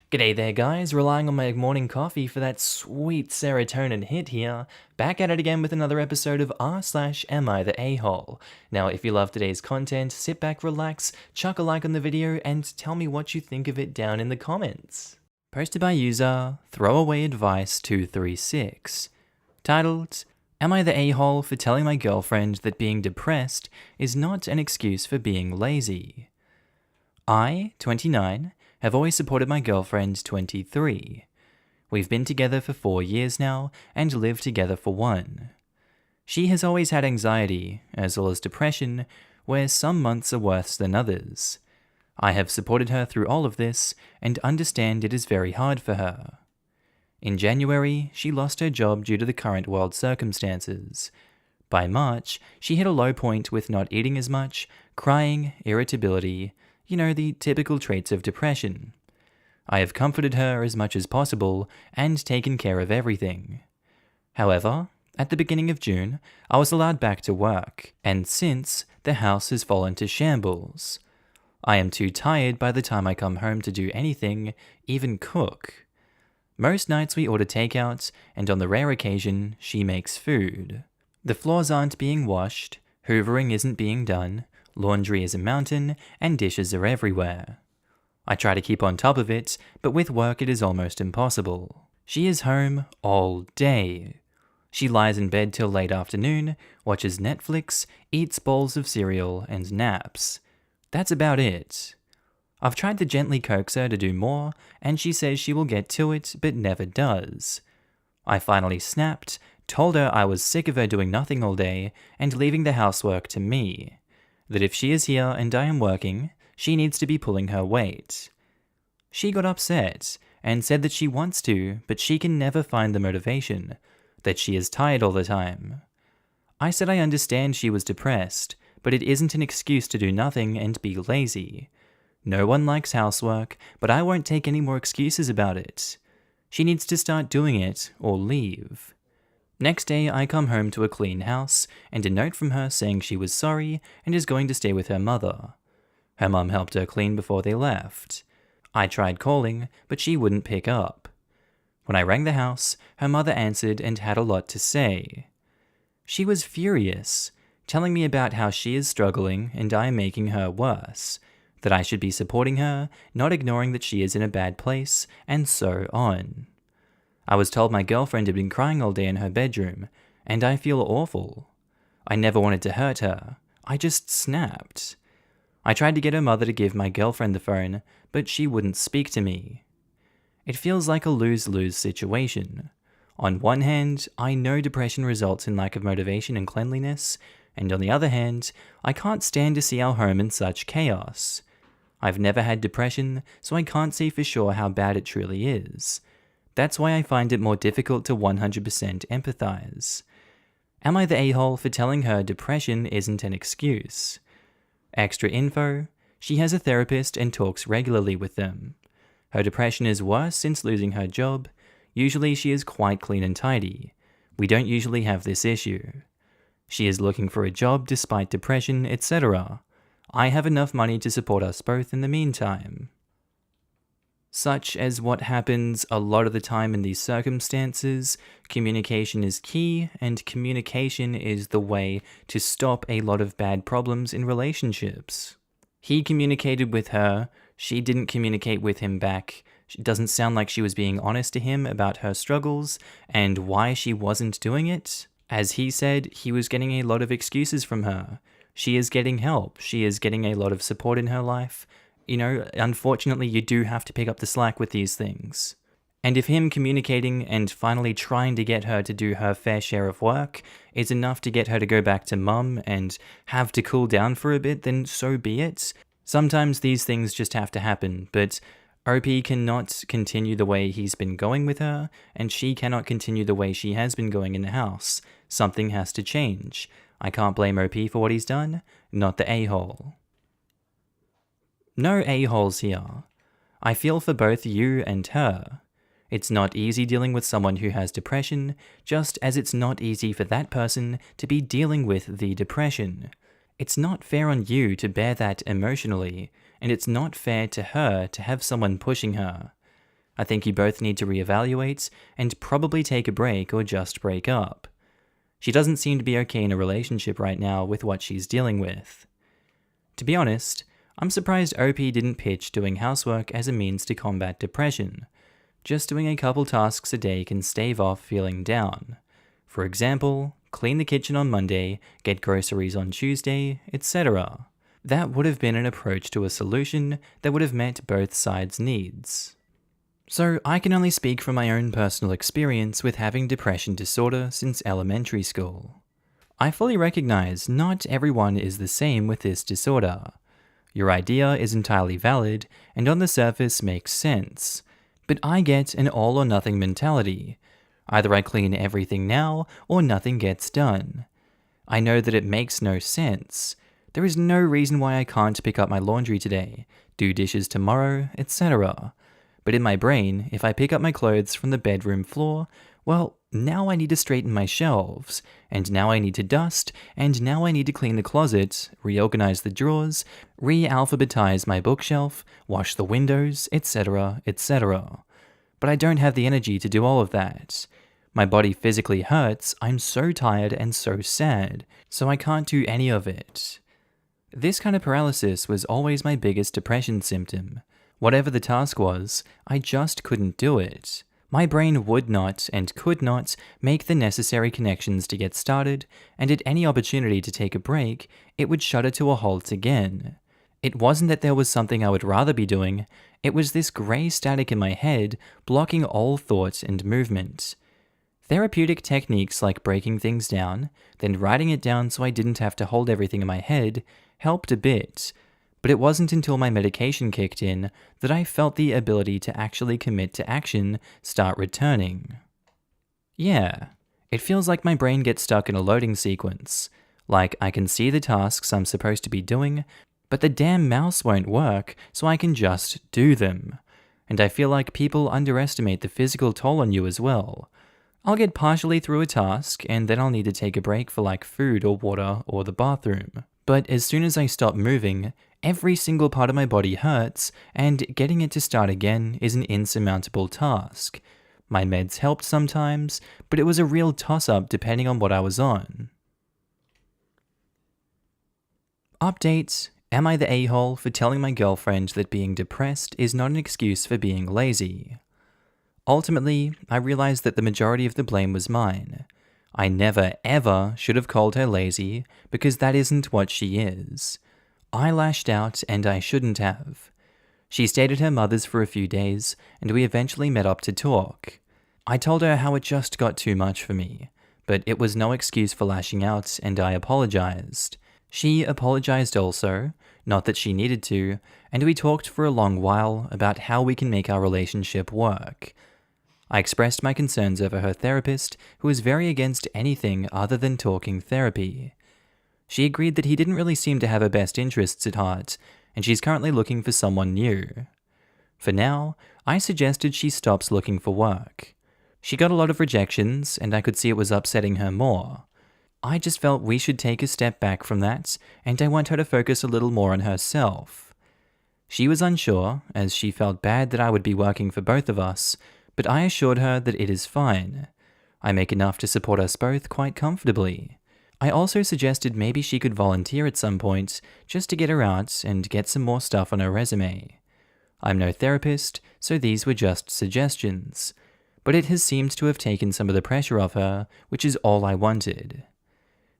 G'day there guys, relying on my morning coffee for that sweet serotonin hit here, back at it again with another episode of r/am I the a-hole. Now if you love today's content, sit back, relax, chuck a like on the video, and tell me what you think of it down in the comments. Posted by user Throwaway Advice 236, titled, Am I the a-hole for telling my girlfriend that being depressed is not an excuse for being lazy? I, 29, have always supported my girlfriend, 23. We've been together for 4 years now and lived together for 1. She has always had anxiety, as well as depression, where some months are worse than others. I have supported her through all of this and understand it is very hard for her. In January, she lost her job due to the current world circumstances. By March, she hit a low point with not eating as much, crying, irritability, the typical traits of depression. I have comforted her as much as possible and taken care of everything. However, at the beginning of June, I was allowed back to work, and since, the house has fallen to shambles. I am too tired by the time I come home to do anything, even cook. Most nights we order takeout, and on the rare occasion, she makes food. The floors aren't being washed, hoovering isn't being done, laundry is a mountain, and dishes are everywhere. I try to keep on top of it, but with work it is almost impossible. She is home all day. She lies in bed till late afternoon, watches Netflix, eats bowls of cereal, and naps. That's about it. I've tried to gently coax her to do more, and she says she will get to it, but never does. I finally snapped, told her I was sick of her doing nothing all day, and leaving the housework to me. That if she is here and I am working, she needs to be pulling her weight. She got upset and said that she wants to, but she can never find the motivation, that she is tired all the time. I said I understand she was depressed, but it isn't an excuse to do nothing and be lazy. No one likes housework, but I won't take any more excuses about it. She needs to start doing it or leave. Next day, I come home to a clean house and a note from her saying she was sorry and is going to stay with her mother. Her mum helped her clean before they left. I tried calling, but she wouldn't pick up. When I rang the house, her mother answered and had a lot to say. She was furious, telling me about how she is struggling and I am making her worse, that I should be supporting her, not ignoring that she is in a bad place, and so on. I was told my girlfriend had been crying all day in her bedroom, and I feel awful. I never wanted to hurt her. I just snapped. I tried to get her mother to give my girlfriend the phone, but she wouldn't speak to me. It feels like a lose-lose situation. On one hand, I know depression results in lack of motivation and cleanliness, and on the other hand, I can't stand to see our home in such chaos. I've never had depression, so I can't say for sure how bad it truly is. That's why I find it more difficult to 100% empathize. Am I the a-hole for telling her depression isn't an excuse? Extra info, she has a therapist and talks regularly with them. Her depression is worse since losing her job. Usually she is quite clean and tidy. We don't usually have this issue. She is looking for a job despite depression, etc. I have enough money to support us both in the meantime. Such as what happens a lot of the time in these circumstances, communication is key, and communication is the way to stop a lot of bad problems in relationships. He communicated with her, she didn't communicate with him back. It doesn't sound like she was being honest to him about her struggles and why she wasn't doing it. As he said, he was getting a lot of excuses from her. She is getting help, she is getting a lot of support in her life. Unfortunately, you do have to pick up the slack with these things. And if him communicating and finally trying to get her to do her fair share of work is enough to get her to go back to mum and have to cool down for a bit, then so be it. Sometimes these things just have to happen, but OP cannot continue the way he's been going with her, and she cannot continue the way she has been going in the house. Something has to change. I can't blame OP for what he's done, not the a-hole. No a-holes here. I feel for both you and her. It's not easy dealing with someone who has depression, just as it's not easy for that person to be dealing with the depression. It's not fair on you to bear that emotionally, and it's not fair to her to have someone pushing her. I think you both need to reevaluate and probably take a break or just break up. She doesn't seem to be okay in a relationship right now with what she's dealing with. To be honest, I'm surprised OP didn't pitch doing housework as a means to combat depression. Just doing a couple tasks a day can stave off feeling down. For example, clean the kitchen on Monday, get groceries on Tuesday, etc. That would have been an approach to a solution that would have met both sides' needs. So I can only speak from my own personal experience with having depression disorder since elementary school. I fully recognize not everyone is the same with this disorder. Your idea is entirely valid and on the surface makes sense, but I get an all or nothing mentality. Either I clean everything now or nothing gets done. I know that it makes no sense. There is no reason why I can't pick up my laundry today, do dishes tomorrow, etc. But in my brain, if I pick up my clothes from the bedroom floor, well, now I need to straighten my shelves, and now I need to dust, and now I need to clean the closet, reorganize the drawers, re-alphabetize my bookshelf, wash the windows, etc., etc. But I don't have the energy to do all of that. My body physically hurts, I'm so tired and so sad, so I can't do any of it. This kind of paralysis was always my biggest depression symptom. Whatever the task was, I just couldn't do it. My brain would not and could not make the necessary connections to get started, and at any opportunity to take a break, it would shudder to a halt again. It wasn't that there was something I would rather be doing, it was this grey static in my head blocking all thought and movement. Therapeutic techniques like breaking things down, then writing it down so I didn't have to hold everything in my head, helped a bit. But it wasn't until my medication kicked in that I felt the ability to actually commit to action start returning. Yeah, it feels like my brain gets stuck in a loading sequence. Like I can see the tasks I'm supposed to be doing, but the damn mouse won't work, so I can just do them. And I feel like people underestimate the physical toll on you as well. I'll get partially through a task, and then I'll need to take a break for like food or water or the bathroom. But as soon as I stop moving, every single part of my body hurts, and getting it to start again is an insurmountable task. My meds helped sometimes, but it was a real toss-up depending on what I was on. Update: am I the a-hole for telling my girlfriend that being depressed is not an excuse for being lazy? Ultimately, I realized that the majority of the blame was mine. I never ever should have called her lazy, because that isn't what she is. I lashed out and I shouldn't have. She stayed at her mother's for a few days, and we eventually met up to talk. I told her how it just got too much for me, but it was no excuse for lashing out, and I apologized. She apologized also, not that she needed to, and we talked for a long while about how we can make our relationship work. I expressed my concerns over her therapist, who was very against anything other than talking therapy. She agreed that he didn't really seem to have her best interests at heart, and she's currently looking for someone new. For now, I suggested she stops looking for work. She got a lot of rejections, and I could see it was upsetting her more. I just felt we should take a step back from that, and I want her to focus a little more on herself. She was unsure, as she felt bad that I would be working for both of us, but I assured her that it is fine. I make enough to support us both quite comfortably. I also suggested maybe she could volunteer at some point, just to get her out and get some more stuff on her resume. I'm no therapist, so these were just suggestions, but it has seemed to have taken some of the pressure off her, which is all I wanted.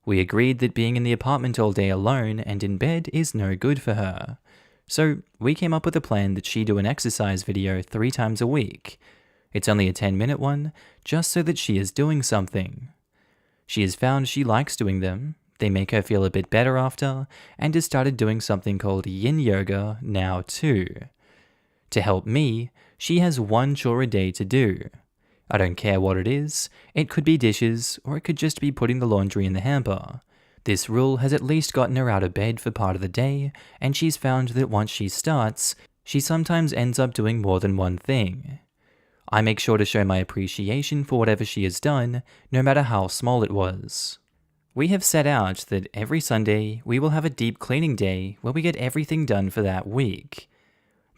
We agreed that being in the apartment all day alone and in bed is no good for her, so we came up with a plan that she do an exercise video 3 times a week. It's only a 10-minute one, just so that she is doing something. She has found she likes doing them, they make her feel a bit better after, and has started doing something called yin yoga now too. To help me, she has 1 chore a day to do. I don't care what it is, it could be dishes, or it could just be putting the laundry in the hamper. This rule has at least gotten her out of bed for part of the day, and she's found that once she starts, she sometimes ends up doing more than one thing. I make sure to show my appreciation for whatever she has done, no matter how small it was. We have set out that every Sunday we will have a deep cleaning day where we get everything done for that week.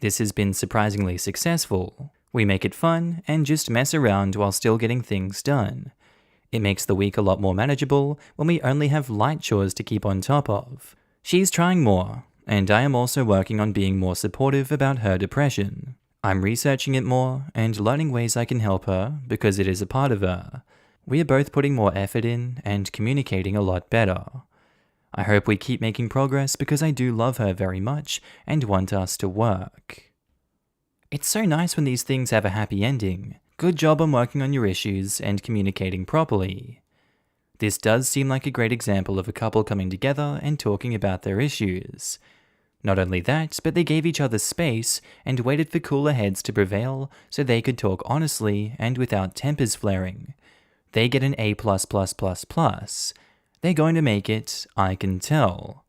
This has been surprisingly successful. We make it fun and just mess around while still getting things done. It makes the week a lot more manageable when we only have light chores to keep on top of. She's trying more, and I am also working on being more supportive about her depression. I'm researching it more and learning ways I can help her because it is a part of her. We are both putting more effort in and communicating a lot better. I hope we keep making progress because I do love her very much and want us to work. It's so nice when these things have a happy ending. Good job on working on your issues and communicating properly. This does seem like a great example of a couple coming together and talking about their issues. Not only that, but they gave each other space and waited for cooler heads to prevail so they could talk honestly and without tempers flaring. They get an A++++. They're going to make it, I can tell.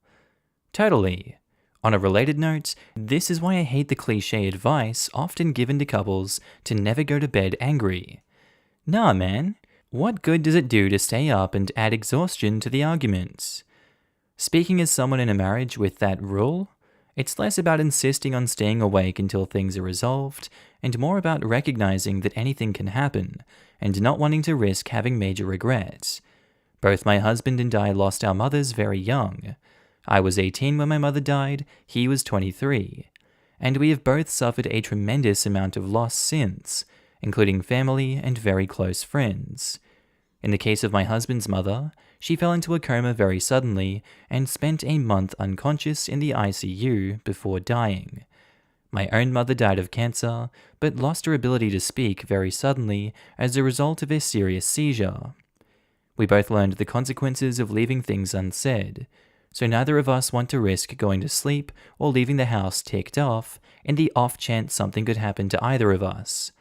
Totally. On a related note, this is why I hate the cliche advice often given to couples to never go to bed angry. Nah, man. What good does it do to stay up and add exhaustion to the argument? Speaking as someone in a marriage with that rule, it's less about insisting on staying awake until things are resolved, and more about recognizing that anything can happen, and not wanting to risk having major regrets. Both my husband and I lost our mothers very young. I was 18 when my mother died, he was 23. And we have both suffered a tremendous amount of loss since, including family and very close friends. In the case of my husband's mother, she fell into a coma very suddenly and spent a month unconscious in the ICU before dying. My own mother died of cancer, but lost her ability to speak very suddenly as a result of a serious seizure. We both learned the consequences of leaving things unsaid, so neither of us want to risk going to sleep or leaving the house ticked off in the off chance something could happen to either of us.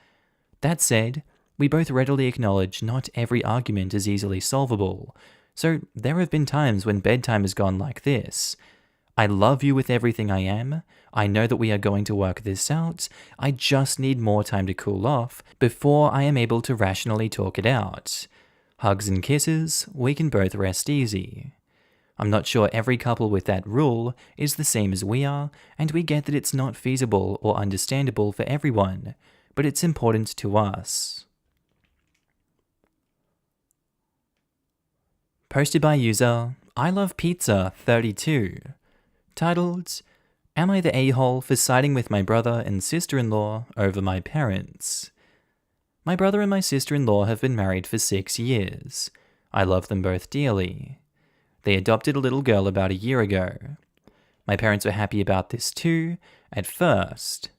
That said, we both readily acknowledge not every argument is easily solvable, so there have been times when bedtime has gone like this. I love you with everything I am. I know that we are going to work this out. I just need more time to cool off before I am able to rationally talk it out. Hugs and kisses, we can both rest easy. I'm not sure every couple with that rule is the same as we are, and we get that it's not feasible or understandable for everyone, but it's important to us. Posted by user I Love Pizza 32, titled, Am I the a-hole for siding with my brother and sister-in-law over my parents? My brother and my sister-in-law have been married for 6 years. I love them both dearly. They adopted a little girl about a year ago. My parents were happy about this too, at first.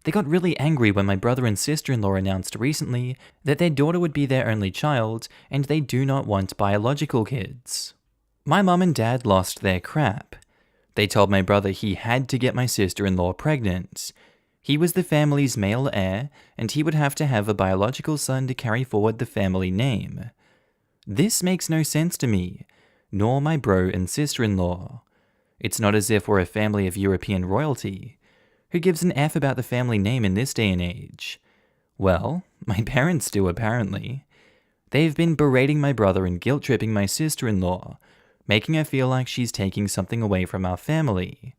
They got really angry when my brother and sister-in-law announced recently that their daughter would be their only child and they do not want biological kids. My mum and dad lost their crap. They told my brother he had to get my sister-in-law pregnant. He was the family's male heir and he would have to have a biological son to carry forward the family name. This makes no sense to me, nor my bro and sister-in-law. It's not as if we're a family of European royalty. Who gives an F about the family name in this day and age? Well, my parents do apparently. They've been berating my brother and guilt-tripping my sister-in-law, making her feel like she's taking something away from our family.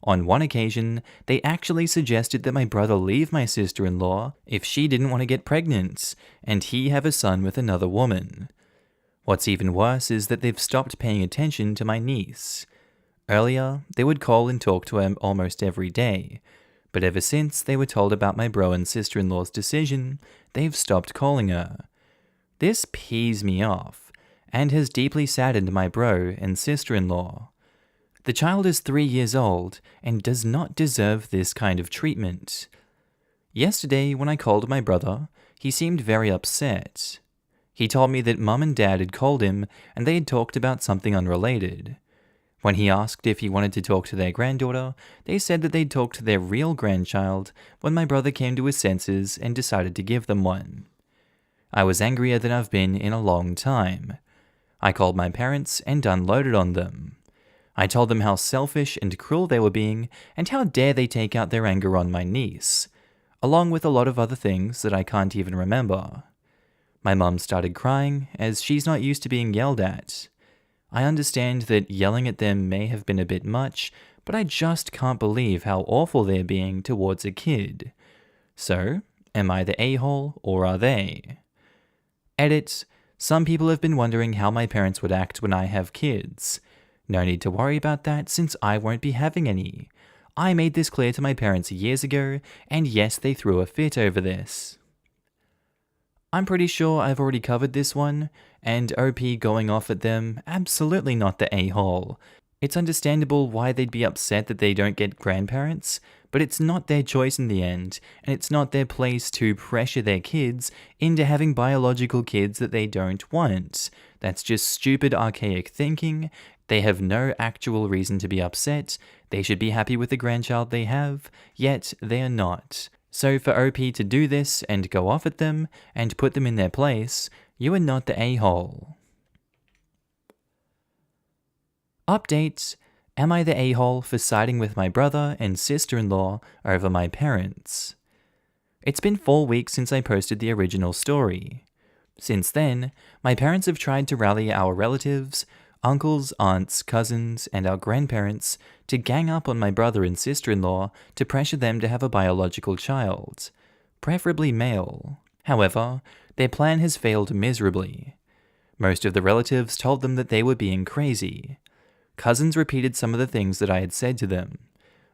On one occasion, they actually suggested that my brother leave my sister-in-law if she didn't want to get pregnant, and he have a son with another woman. What's even worse is that they've stopped paying attention to my niece. Earlier, they would call and talk to her almost every day, but ever since they were told about my bro and sister-in-law's decision, they've stopped calling her. This pees me off, and has deeply saddened my bro and sister-in-law. The child is 3 years old and does not deserve this kind of treatment. Yesterday, when I called my brother, he seemed very upset. He told me that mum and dad had called him and they had talked about something unrelated. When he asked if he wanted to talk to their granddaughter, they said that they'd talk to their real grandchild when my brother came to his senses and decided to give them one. I was angrier than I've been in a long time. I called my parents and unloaded on them. I told them how selfish and cruel they were being and how dare they take out their anger on my niece, along with a lot of other things that I can't even remember. My mum started crying as she's not used to being yelled at. I understand that yelling at them may have been a bit much, but I just can't believe how awful they're being towards a kid. So, Am I the a-hole, or are they? Edit. Some people have been wondering how my parents would act when I have kids. No need to worry about that since I won't be having any. I made this clear to my parents years ago, and yes, they threw a fit over this. I'm pretty sure I've already covered this one, and OP going off at them, absolutely not the a-hole. It's understandable why they'd be upset that they don't get grandparents, but it's not their choice in the end, and it's not their place to pressure their kids into having biological kids that they don't want. That's just stupid, archaic thinking. They have no actual reason to be upset. They should be happy with the grandchild they have, yet they are not. So for OP to do this and go off at them and put them in their place, you are not the a-hole. Update. Am I the a-hole for siding with my brother and sister-in-law over my parents? It's been 4 weeks since I posted the original story. Since then, my parents have tried to rally our relatives, uncles, aunts, cousins, and our grandparents to gang up on my brother and sister-in-law to pressure them to have a biological child, preferably male. However, their plan has failed miserably. Most of the relatives told them that they were being crazy. Cousins repeated some of the things that I had said to them.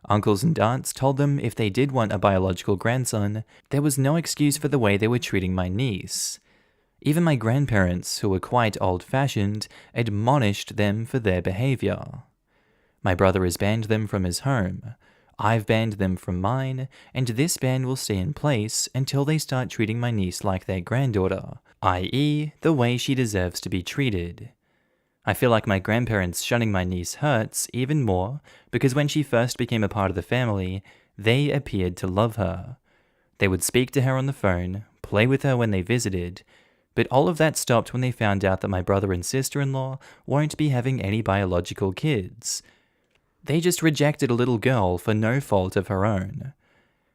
Uncles and aunts told them if they did want a biological grandson, there was no excuse for the way they were treating my niece. Even my grandparents, who were quite old-fashioned, admonished them for their behavior. My brother has banned them from his home. I've banned them from mine, and this ban will stay in place until they start treating my niece like their granddaughter, i.e., the way she deserves to be treated. I feel like my grandparents shunning my niece hurts even more because when she first became a part of the family, they appeared to love her. They would speak to her on the phone, play with her when they visited, but all of that stopped when they found out that my brother and sister-in-law won't be having any biological kids. They just rejected a little girl for no fault of her own.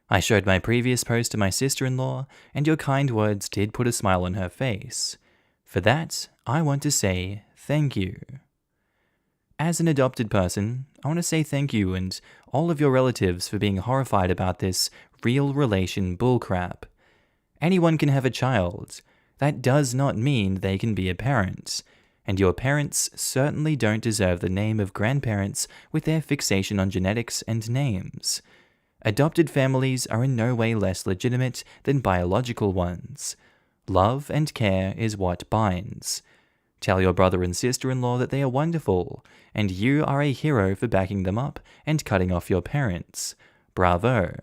I showed my previous post to my sister-in-law, and your kind words did put a smile on her face. For that, I want to say thank you. As an adopted person, I want to say thank you and all of your relatives for being horrified about this real relation bullcrap. Anyone can have a child. That does not mean they can be a parent. And your parents certainly don't deserve the name of grandparents with their fixation on genetics and names. Adopted families are in no way less legitimate than biological ones. Love and care is what binds. Tell your brother and sister-in-law that they are wonderful, and you are a hero for backing them up and cutting off your parents. Bravo.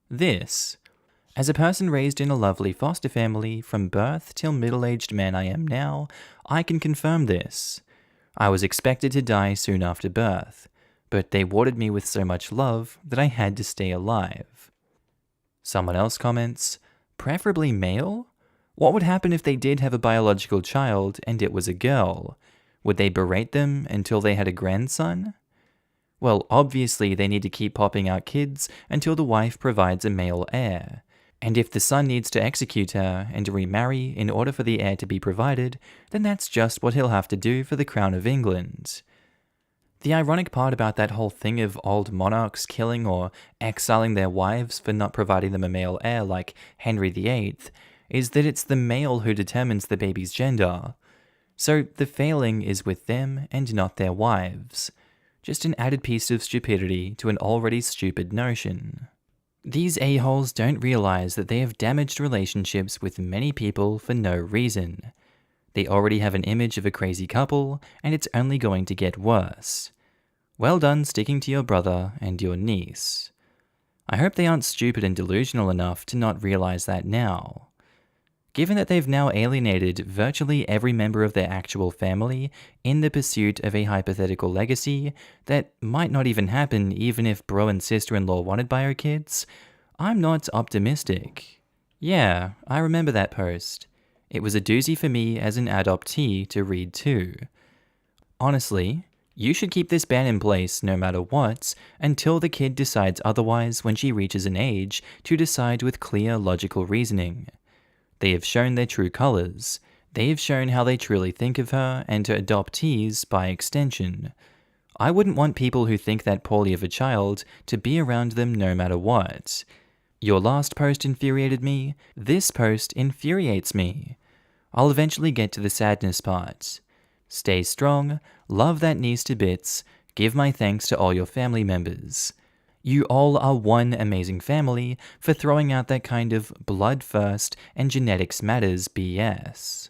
This. As a person raised in a lovely foster family from birth till middle-aged man I am now, I can confirm this. I was expected to die soon after birth, but they watered me with so much love that I had to stay alive. Someone else comments, preferably male? What would happen if they did have a biological child and it was a girl? Would they berate them until they had a grandson? Well, obviously they need to keep popping out kids until the wife provides a male heir. And if the son needs to execute her and remarry in order for the heir to be provided, then that's just what he'll have to do for the Crown of England. The ironic part about that whole thing of old monarchs killing or exiling their wives for not providing them a male heir like Henry VIII is that it's the male who determines the baby's gender. So the failing is with them and not their wives. Just an added piece of stupidity to an already stupid notion. These a-holes don't realize that they have damaged relationships with many people for no reason. They already have an image of a crazy couple, and it's only going to get worse. Well done sticking to your brother and your niece. I hope they aren't stupid and delusional enough to not realize that now. Given that they've now alienated virtually every member of their actual family in the pursuit of a hypothetical legacy that might not even happen even if bro and sister-in-law wanted bio kids, I'm not optimistic. Yeah, I remember that post. It was a doozy for me as an adoptee to read too. Honestly, you should keep this ban in place no matter what until the kid decides otherwise when she reaches an age to decide with clear logical reasoning. They have shown their true colors. They have shown how they truly think of her and her adoptees by extension. I wouldn't want people who think that poorly of a child to be around them no matter what. Your last post infuriated me. This post infuriates me. I'll eventually get to the sadness part. Stay strong, love that niece to bits, give my thanks to all your family members. You all are one amazing family for throwing out that kind of blood first and genetics matters BS.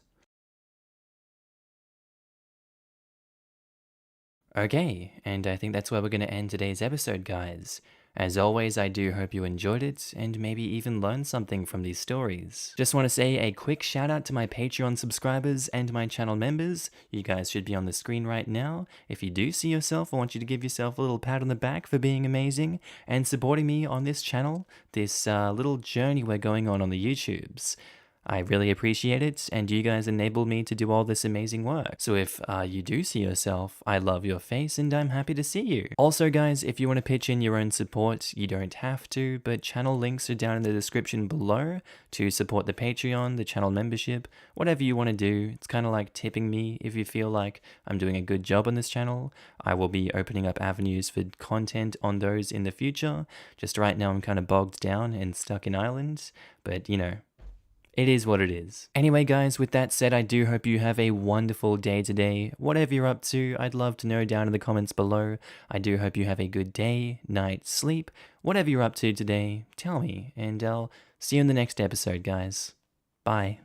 Okay, and I think that's where we're going to end today's episode, guys. As always, I do hope you enjoyed it and maybe even learned something from these stories. Just want to say a quick shout out to my Patreon subscribers and my channel members. You guys should be on the screen right now. If you do see yourself, I want you to give yourself a little pat on the back for being amazing and supporting me on this channel, this little journey we're going on the YouTubes. I really appreciate it, and you guys enable me to do all this amazing work. So if you do see yourself, I love your face and I'm happy to see you. Also guys, if you want to pitch in your own support, you don't have to, but channel links are down in the description below to support the Patreon, the channel membership, whatever you want to do. It's kind of like tipping me if you feel like I'm doing a good job on this channel. I will be opening up avenues for content on those in the future. Just right now I'm kind of bogged down and stuck in Ireland, but you know, it is what it is. Anyway, guys, with that said, I do hope you have a wonderful day today. Whatever you're up to, I'd love to know down in the comments below. I do hope you have a good day, night, sleep. Whatever you're up to today, tell me, and I'll see you in the next episode, guys. Bye.